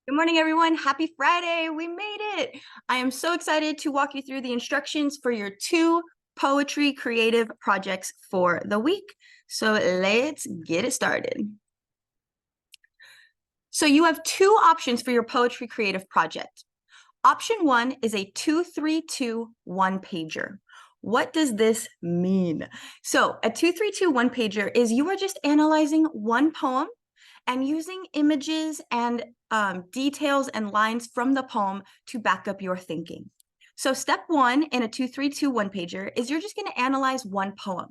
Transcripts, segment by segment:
Good morning, everyone. Happy Friday. We made it. I am so excited to walk you through the instructions for your 2 poetry creative projects for the week. So let's get it started. So you have 2 options for your poetry creative project. Option 1 is a 2-3-2 one-pager. What does this mean? So a 2-3-2 one-pager is you are just analyzing one poem and using images and details and lines from the poem to back up your thinking. So step 1 in a 2-3-2 one-pager is you're just going to analyze one poem.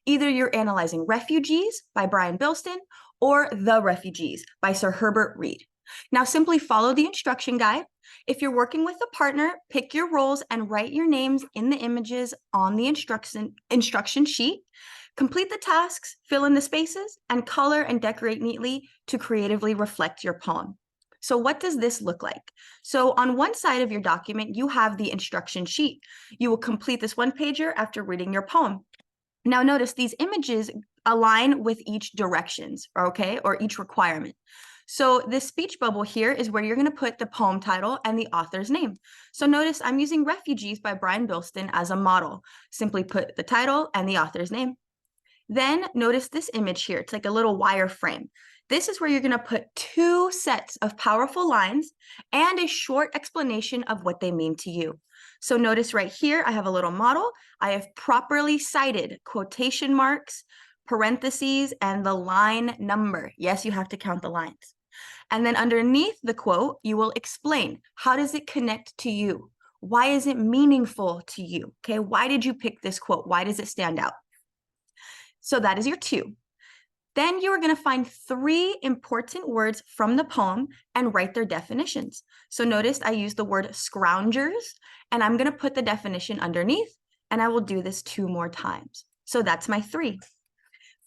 Either you're analyzing Refugees by Brian Bilston or The Refugees by Sir Herbert Reed. Now simply follow the instruction guide. If you're working with a partner, pick your roles and write your names in the images on the instruction sheet. Complete the tasks, fill in the spaces, and color and decorate neatly to creatively reflect your poem. So what does this look like? So on one side of your document, you have the instruction sheet. You will complete this one-pager after reading your poem. Now notice these images align with each directions, okay, or each requirement. So this speech bubble here is where you're going to put the poem title and the author's name. So notice I'm using Refugees by Brian Bilston as a model. Simply put the title and the author's name. Then notice this image here. It's like a little wire frame. This is where you're going to put 2 sets of powerful lines and a short explanation of what they mean to you. So notice right here, I have a little model. I have properly cited quotation marks, parentheses, and the line number. Yes, you have to count the lines. And then underneath the quote, you will explain, how does it connect to you? Why is it meaningful to you? Okay, why did you pick this quote? Why does it stand out? So that is your 2. Then you are going to find 3 important words from the poem and write their definitions. So notice I use the word scroungers, and I'm going to put the definition underneath, and I will do this 2 more times. So that's my 3.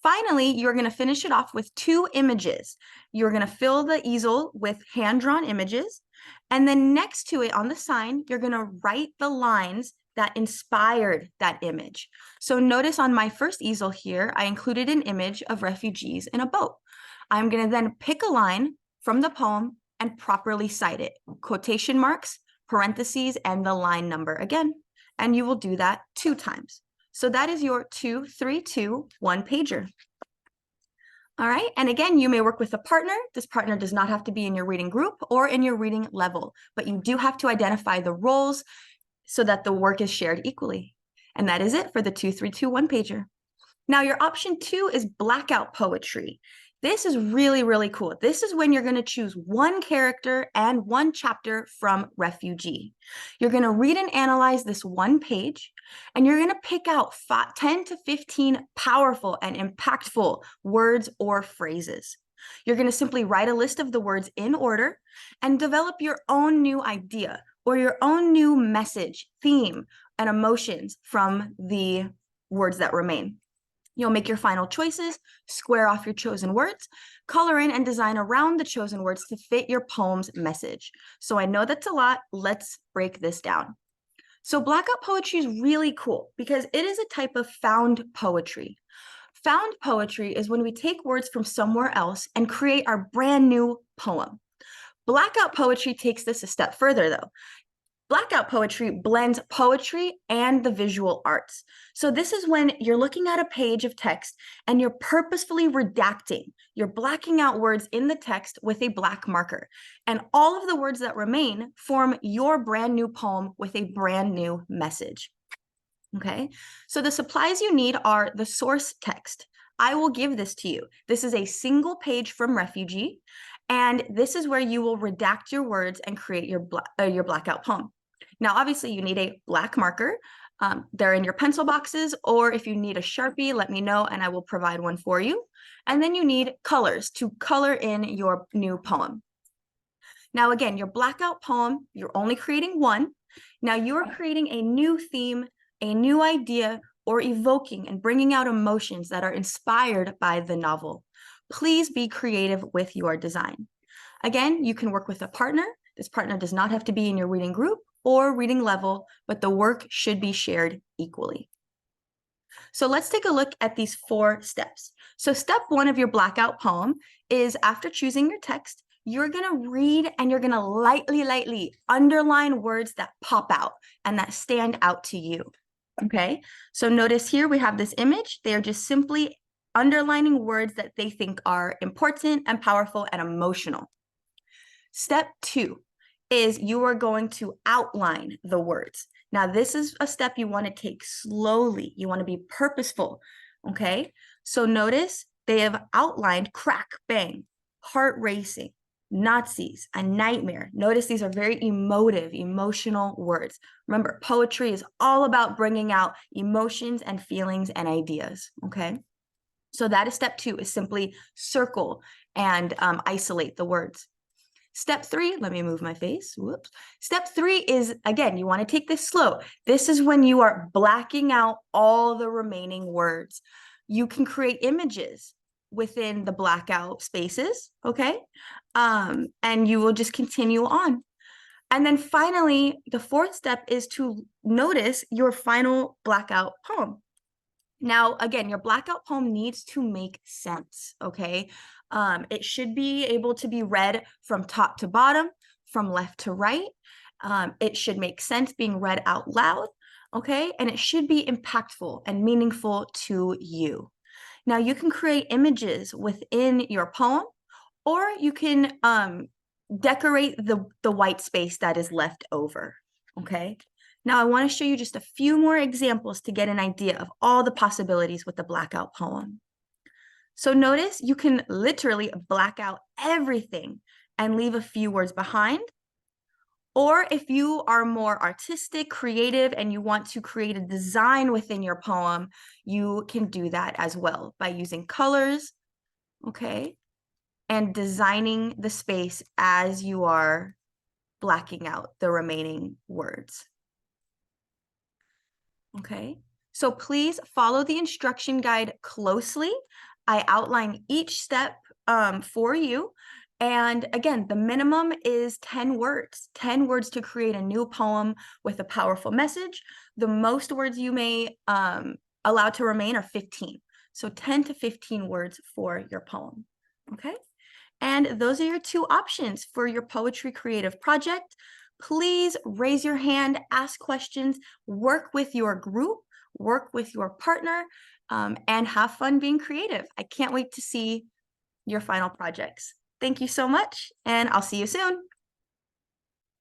Finally, you're going to finish it off with 2 images. You're going to fill the easel with hand-drawn images, and then next to it on the sign, you're going to write the lines that inspired that image. So notice on my first easel here, I included an image of refugees in a boat. I'm going to then pick a line from the poem and properly cite it. Quotation marks, parentheses, and the line number again. And you will do that 2 times. So that is your 2-3-2 one-pager. All right, and again, you may work with a partner. This partner does not have to be in your reading group or in your reading level, but you do have to identify the roles so that the work is shared equally. And that is it for the 2-3-2 one-pager. Now your option 2 is Blackout Poetry. This is really, really cool. This is when you're going to choose one character and one chapter from Refugee. You're going to read and analyze this one page, and you're going to pick out 10 to 15 powerful and impactful words or phrases. You're going to simply write a list of the words in order and develop your own new idea or your own new message, theme, and emotions from the words that remain. You'll make your final choices, square off your chosen words, color in and design around the chosen words to fit your poem's message. So I know that's a lot. Let's break this down. So Blackout Poetry is really cool because it is a type of found poetry. Found poetry is when we take words from somewhere else and create our brand new poem. Blackout Poetry takes this a step further, though. Blackout Poetry blends poetry and the visual arts. So this is when you're looking at a page of text and you're purposefully redacting. You're blacking out words in the text with a black marker. And all of the words that remain form your brand new poem with a brand new message. Okay, so the supplies you need are the source text. I will give this to you. This is a single page from Refugee, and this is where you will redact your words and create your blackout poem. Now, obviously, you need a black marker. They're in your pencil boxes, or if you need a Sharpie, let me know and I will provide one for you. And then you need colors to color in your new poem. Now, again, your blackout poem, you're only creating one. Now you're creating a new theme, a new idea, or evoking and bringing out emotions that are inspired by the novel. Please be creative with your design. Again, you can work with a partner. This partner does not have to be in your reading group or reading level, but the work should be shared equally. So let's take a look at these 4 steps. So step 1 of your blackout poem is after choosing your text, you're going to read and you're going to lightly underline words that pop out and that stand out to you. Okay, so notice here we have this image. They are just simply underlining words that they think are important and powerful and emotional. Step 2 is you are going to outline the words. Now, this is a step you want to take slowly. You want to be purposeful, okay? So notice they have outlined crack, bang, heart racing, Nazis, a nightmare. Notice these are very emotive, emotional words. Remember, poetry is all about bringing out emotions and feelings and ideas, okay? So that is step 2, is simply circle and isolate the words. Step 3, let me move my face. Whoops. Step 3 is, again, you want to take this slow. This is when you are blacking out all the remaining words. You can create images within the blackout spaces, okay? And you will just continue on. And then finally, the 4th step is to notice your final blackout poem. Now, again, your blackout poem needs to make sense, okay? It should be able to be read from top to bottom, from left to right. It should make sense being read out loud, okay? And it should be impactful and meaningful to you. Now, you can create images within your poem, or you can decorate the white space that is left over, okay? Now, I want to show you just a few more examples to get an idea of all the possibilities with the blackout poem. So notice you can literally black out everything and leave a few words behind. Or if you are more artistic, creative, and you want to create a design within your poem, you can do that as well by using colors, okay, and designing the space as you are blacking out the remaining words. Okay, so please follow the instruction guide closely. I outline each step for you. And again, the minimum is 10 words to create a new poem with a powerful message. The most words you may allow to remain are 15. So 10 to 15 words for your poem, okay? And those are your 2 options for your poetry creative project. Please raise your hand, ask questions, work with your group, work with your partner, and have fun being creative. I can't wait to see your final projects. Thank you so much, and I'll see you soon.